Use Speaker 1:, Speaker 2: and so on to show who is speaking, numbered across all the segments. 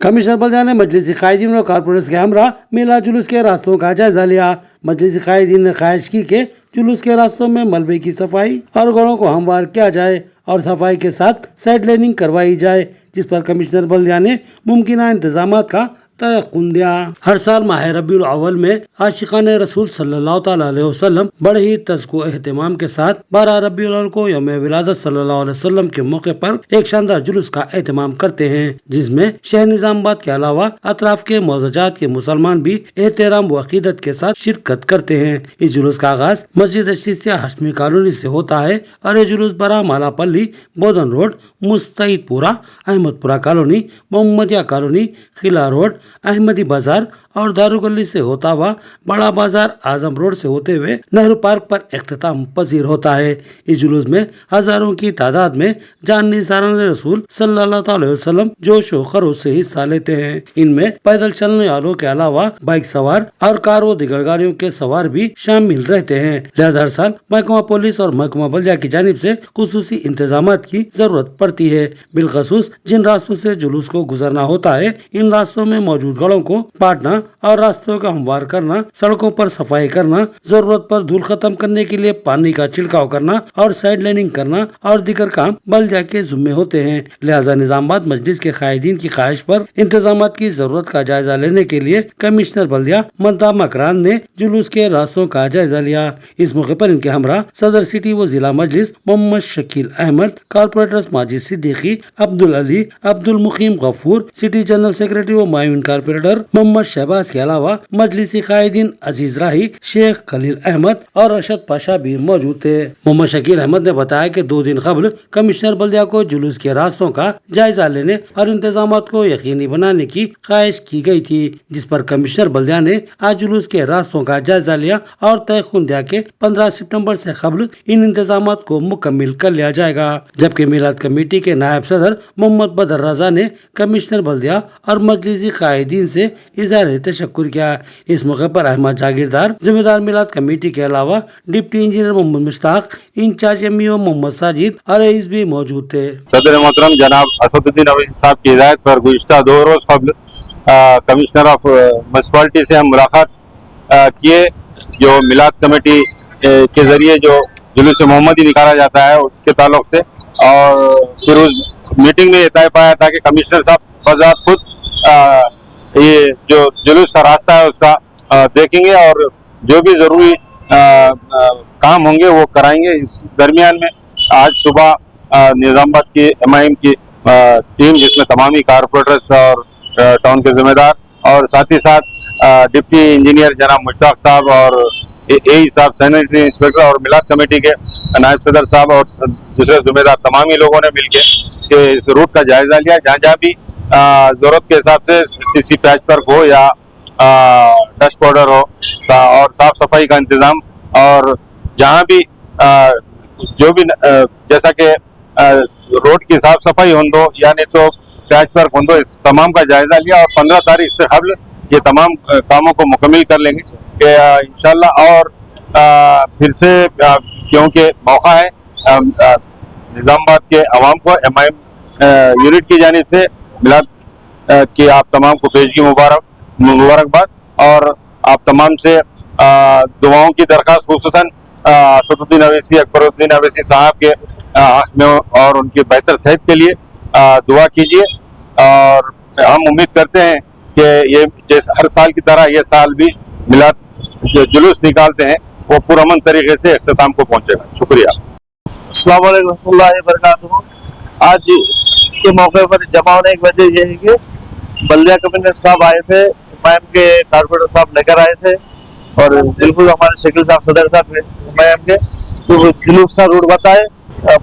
Speaker 1: Commissioner बल्दिया ने मजलिसी कायदीन और corporates के हमरा मेला जुलूस के रास्तों का जायजा लिया। मजलिसी कायदीन ने ख्वाहिश की कि जुलूस के रास्तों में मलबे की सफाई और घरों को हमवार किया जाए और सफाई के साथ साइड लाइनिंग करवाई जाए, जिस पर कमिश्नर बल्दिया ने मुमकिन इंतजाम का तयक्कुन दिया। हर साल माह रबीउल अव्वल में आशिकाने रसूल सल्लल्लाहु ताला अलैहि वसल्लम बड़े ही तज़्को एहतमाम के साथ 12 रबीउल अव्वल को यौम विलादत सल्लल्लाहु अलैहि वसल्लम के मौके पर एक शानदार जुलूस का एहतमाम करते हैं, जिसमें शहर निजामाबाद के अलावा अतराफ के मौज़ाजात के मुसलमान भी एहतराम व अकीदत के साथ शिरकत करते हैं। इस जुलूस का आगाज मस्जिद अशीसिया हाशमी कॉलोनी से होता है और ये जुलूस बरा Malapalli, Bodhan road, Mustaidpura, Ahmedpura colony, Mohammadia colony, Qila road, Ahmadi Bazar और दारू गली से होता हुआ बड़ा बाजार आजम रोड से होते हुए नेहरू पार्क पर इख्तिताम पजीर होता है। इस जुलूस में हजारों की तादाद में जान निसारान रसूल सल्लल्लाहु अलैहि वसल्लम जोश व खरोश से हिस्सा लेते हैं। इनमें पैदल चलने वालों के अलावा बाइक सवार और कार व दीगर गाड़ियों के सवार भी शामिल रहते हैं। लिहाजा हर साल महकमा पुलिस और महकमा बल्दिया की जानिब से खुसूसी इंतजाम की जरूरत पड़ती है। बिलखसूस जिन रास्तों से जुलूस को गुजरना होता है, इन रास्तों में मौजूद गड़ों को पाटना और रास्तों का हमवार करना, सड़कों पर सफाई करना, जरूरत पर धूल खत्म करने के लिए पानी का छिड़काव करना और साइड लाइनिंग करना और दीगर काम बल्दिया के जिम्मे होते हैं। लिहाजा निजामाबाद मजलिस के कायदीन की ख्वाहिश पर इंतजाम की जरूरत का जायजा लेने के लिए कमिश्नर बल्दिया मद्दा मकरान ने जुलूस के रास्तों का जायजा लिया। इस मौके पर इनके हमरा सदर सिटी व जिला मजलिस मोहम्मद शकील अहमद, कारपोरेटर्स माजिद सिद्दीकी, अब्दुल अली, अब्दुल मुकीम गफूर, सिटी जनरल सेक्रेटरी व मायून कारपोरेटर मोहम्मद शहबाज के अलावा मजलिसी कायदीन अजीज राही, शेख खलील अहमद और अरशद पाशा भी मौजूद थे। मोहम्मद शकील अहमद ने बताया कि 2 दिन कबल कमिश्नर बल्दिया को जुलूस के रास्तों का जायजा लेने और इंतजाम को यकीनी बनाने की ख्वाहिश की गई थी, जिस पर कमिश्नर बल्दिया ने आज जुलूस के रास्तों का जायजा लिया और तयख्कुन दिया कि 15 सितम्बर से कबल इन इंतजाम को मुकम्मिल कर लिया जाएगा। जबकि मिलाद कमेटी के नायब सदर मोहम्मद बदर रजा ने कमिश्नर बल्दिया और मजलिसी कायदीन से इज़हार तशक्कुर किया। इस मौके पर अहमद जागीरदार, जिम्मेदार मिलाद कमेटी के अलावा deputy engineer Mohammad Mushtaq, incharge MEO Mohammad Sajid और रईस भी मौजूद थे।
Speaker 2: सदर मोहतरम जनाब असदुद्दीन अवैसी साहब की हिदायत पर गुज़िश्ता 2 रोज कबल कमिश्नर ऑफ म्युनिसिपैलिटी से हम मुलाकात किए। जो मिलाद कमेटी के जरिए जो जुलूस मोहम्मदी निकाला जाता है उसके ताल्लुक से, और फिर उस मीटिंग में ये तय पाया था कि कमिश्नर साहब बज़ात खुद ये जो जुलूस का रास्ता है उसका देखेंगे और जो भी जरूरी काम होंगे वो कराएंगे। इस दरमियान में आज सुबह निजामाबाद की MIM की टीम, जिसमें तमामी कारपोरेटर्स और टाउन के जिम्मेदार और साथ ही साथ डिप्टी इंजीनियर जनाब मुश्ताक साहब और AE साहब, सैनिटरी इंस्पेक्टर और मिलाद कमेटी के नायब सदर साहब और दूसरे जिम्मेदार तमामी लोगों ने मिलकर के इस रूट का जायजा लिया। जहाँ जहाँ भी जरूरत के हिसाब से CC पैच वर्क हो या डस्ट पाउडर हो और साफ सफाई का इंतजाम, और जहाँ भी जो भी जैसा कि रोड की साफ सफाई हो दो या नहीं तो पैच वर्क हो दो, इस तमाम का जायजा लिया और 15 तारीख से कबल ये तमाम कामों को मुकम्मिल कर लेंगे कि इंशाल्लाह। और फिर से क्योंकि मौका है निजामाबाद के अवाम को MIM यूनिट की जानिब से मिलाद की आप तमाम को पेशगी मुबारकबाद और आप तमाम से दुआओं की दरख्वास्त, खुसूसन असदुद्दीन अवैसी, अकबरुद्दीन अवैसी साहब के हक़ में और उनकी बेहतर सेहत के लिए दुआ कीजिए। और हम उम्मीद करते हैं कि ये जैसे हर साल की तरह ये साल भी मिलाद जो जुलूस निकालते हैं वो पुरअमन तरीके से इख्तिताम को पहुँचेगा। शुक्रिया।
Speaker 3: अस्सलाम वालेकुम रहमतुल्लाहि व बरकातुहू। आज के मौके पर जमा होने की वजह ये है कि बल्दिया कमिश्नर साहब आए थे, MIM के कारपोरेटर साहब लेकर आए थे और बिल्कुल हमारे शकील साहब सदर साहब MIM के तो जुलूस का रूट बताए,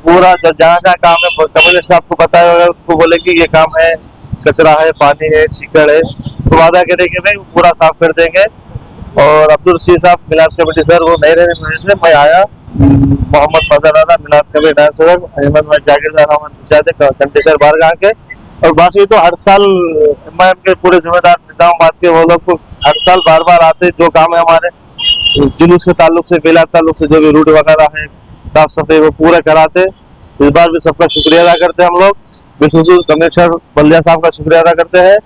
Speaker 3: पूरा जहाँ जहाँ काम है कमिश्नर साहब को बताया होगा, उनको बोले कि ये काम है, कचरा है, पानी है, चीकड़ है, तो वादा करें कि भाई पूरा साफ कर देंगे। और अब्दुल रशीद साहब मिलाद कमेटी सर वो नहीं रहने की वजह से मैं आया, मोहम्मद मजराना मिलाद कमेटी नायब सदर, अहमद जागीरदार कंटेसर बारगाह के, और बाकी तो हर साल MIM के पूरे जिम्मेदार निजामाबाद के वो लोग हर साल बार बार आते, जो काम है हमारे जुलूस के ताल्लुक से, मिलाद ताल्लुक से जो भी रूट वगैरह है साफ सफाई वो पूरा कराते। इस बार भी सबका शुक्रिया अदा करते हैं हम लोग, बिलखुसूस कमिश्नर बल्दिया साहब का शुक्रिया अदा करते हैं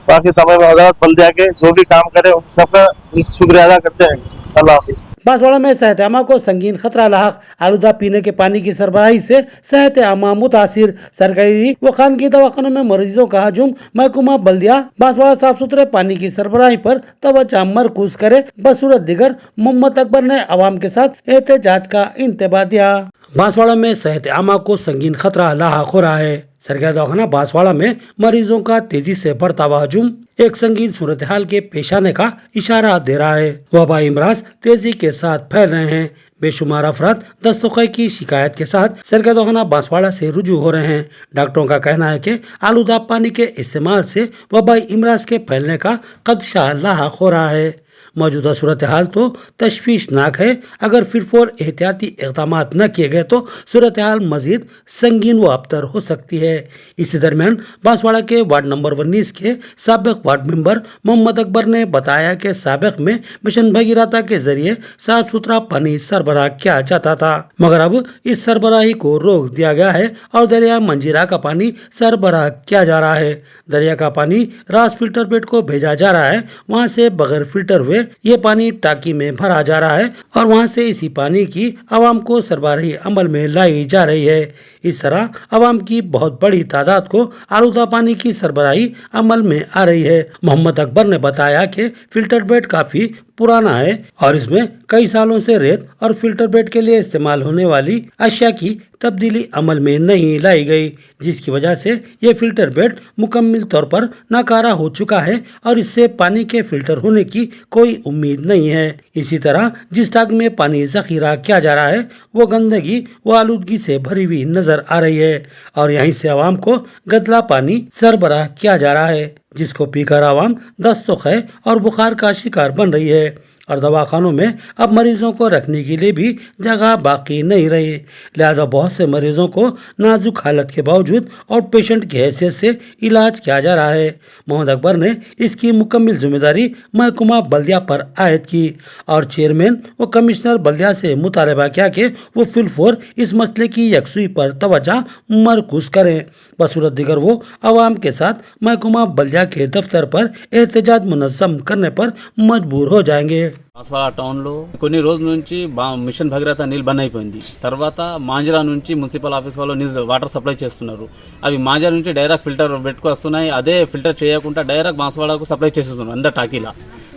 Speaker 3: बाकी तमाम हजरात बल्दिया के जो भी काम करे उन सबका शुक्रिया अदा करते हैं। अल्लाह हाफिज।
Speaker 1: बांसवाड़ा में सेहत आमा को संगीन खतरा लाहक, आलूदा पीने के पानी की सरबराही से सेहत आमा मुतासिर, सरकारी व खानगी दवाखानों में मरीजों का हजूम, महकुमा बल्दिया बांसवाड़ा साफ सुथरे पानी की सरबराही पर तवज्जो मरकूज करे। बसूरत दिगर मोहम्मद अकबर ने अवाम के साथ एहतजाज का इंतबा दिया। बांसवाड़ा में सेहत आमा को संगीन खतरा लाहक हो रहा है। सरकारी दवाखाना बांसवाड़ा में मरीजों का तेजी से बढ़ता हुआ हजूम एक संगीन सूरत हाल के पेश आने का इशारा दे रहा है। वबाई अमराज तेजी के साथ फैल रहे हैं। बेशुमार अफराद दस्तों की शिकायत के साथ सरकारी दवाखाना बांसवाड़ा से रुजू हो रहे हैं। डॉक्टरों का कहना है कि आलूदा पानी के इस्तेमाल से वबाई अमराज के फैलने का खदशा लाहक हो रहा है। मौजूदा सूरत हाल तो तशवीशनाक है। अगर फिर एहतियाती इक़दाम न किए गए तो सूरत हाल मजीद संगीन व अबतर हो सकती है। इसी दरमियान बांसवाड़ा के वार्ड नंबर 19 के साबिक वार्ड मेंबर मोहम्मद अकबर ने बताया कि साबिक में मिशन भगीरथा के जरिए साफ सुथरा पानी सरबराह किया जाता था, मगर अब इस सरबराही को रोक दिया गया है और दरिया मंजीरा का पानी सरबराह किया जा रहा है। दरिया का पानी रास फिल्टर बेड को भेजा जा रहा है, वहाँ से बगैर फिल्टर हुए ये पानी टाकी में भरा जा रहा है और वहां से इसी पानी की आवाम को सरबराही अमल में लाई जा रही है। इस तरह आवाम की बहुत बड़ी तादाद को आलूदा पानी की सरबराही अमल में आ रही है। मोहम्मद अकबर ने बताया कि फिल्टर बेड काफी पुराना है और इसमें कई सालों से रेत और फिल्टर बेड के लिए इस्तेमाल होने वाली अशिया की तब्दीली अमल में नहीं लाई गई, जिसकी वजह से ये फिल्टर बेड मुकम्मल तौर पर नाकारा हो चुका है और इससे पानी के फिल्टर होने की कोई उम्मीद नहीं है। इसी तरह जिस टांक में पानी जखीरा किया जा रहा है वो गंदगी व आलूदगी से भरी हुई नजर आ रही है और यहीं से आवाम को गदला पानी सरबराह किया जा रहा है, जिसको पीकर आवाम दस्तों और बुखार का शिकार बन रही है और दवाखानों में अब मरीजों को रखने के लिए भी जगह बाकी नहीं रही। लिहाजा बहुत से मरीजों को नाजुक हालत के बावजूद आउट पेशेंट की हैसियत से इलाज किया जा रहा है। मोहम्मद अकबर ने इसकी मुकम्मल जिम्मेदारी महकुमा बल्दिया पर आयद की और चेयरमैन व कमिश्नर बल्दिया से मुतालबा किया कि वो फिलफोर इस मसले की यकसुई पर तवज्जो मरकूज करें। बसूरत दिगर वो आवाम के साथ महकुमा बल्दिया के दफ्तर पर एहतजाज मुनज़्ज़म करने पर मजबूर हो जाएंगे।
Speaker 4: బాన్స్వాడ టౌన్లో కొన్ని రోజుల నుంచి మిషన్ భగీరథ నీళ్ళు బంద్ అయిపోయింది. తర్వాత మాంజరా నుంచి మున్సిపల్ ఆఫీస్ వాళ్ళు నీళ్ళు వాటర్ సప్లై చేస్తున్నారు. అవి మాంజరా నుంచి డైరెక్ట్ ఫిల్టర్ పెట్టుకు వస్తున్నాయి. అదే ఫిల్టర్ చేయకుండా డైరెక్ట్ బాన్స్వాడకు సప్లై చేస్తున్నారు. అందరు టాకీలా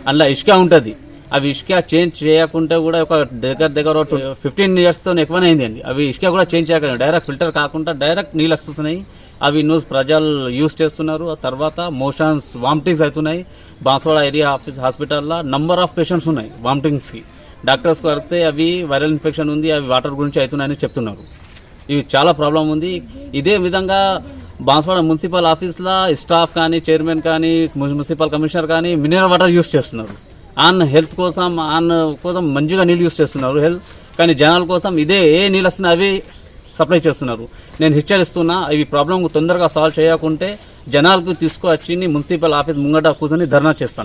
Speaker 4: అందులో ఇసుక ఉంటుంది. అవి ఇసుక చేంజ్ చేయకుంటే కూడా ఒక దగ్గర 15 years తో ఎక్కువనే అయింది అండి. అవి ఇసుక కూడా చేంజ్ చేయకుండా డైరెక్ట్ ఫిల్టర్ కాకుండా డైరెక్ట్ నీళ్ళు వస్తున్నాయి. అవి న్యూస్ ప్రజలు యూజ్ చేస్తున్నారు. తర్వాత మోషన్స్ వామిటింగ్స్ అవుతున్నాయి. బాన్స్వాడ ఏరియా హాస్పిటల్లో నంబర్ ఆఫ్ పేషెంట్స్ ఉన్నాయి వామిటింగ్స్కి. డాక్టర్స్కి అడిగితే అవి వైరల్ ఇన్ఫెక్షన్ ఉంది, అవి వాటర్ గురించి అవుతున్నాయని చెప్తున్నారు. ఇవి చాలా ప్రాబ్లం ఉంది. ఇదే విధంగా బాన్స్వాడ మున్సిపల్ ఆఫీస్లో స్టాఫ్ కానీ చైర్మన్ కానీ మున్సిపల్ కమిషనర్ కానీ మినరల్ వాటర్ యూజ్ చేస్తున్నారు. హెల్త్ కోసం మంచిగా నీళ్ళు యూజ్ చేస్తున్నారు హెల్త్, కానీ జనాల కోసం ఇదే ఏ నీళ్ళు వస్తున్నా అవి సప్లై చేస్తున్నారు. నేను హెచ్చరిస్తున్నా, ఈ ప్రాబ్లం తొందరగా సాల్వ్ చేయకుంటే జనాలకు తీసుకువచ్చి మున్సిపల్ ఆఫీస్ ముంగట కూర్చొని ధర్నా చేస్తాను.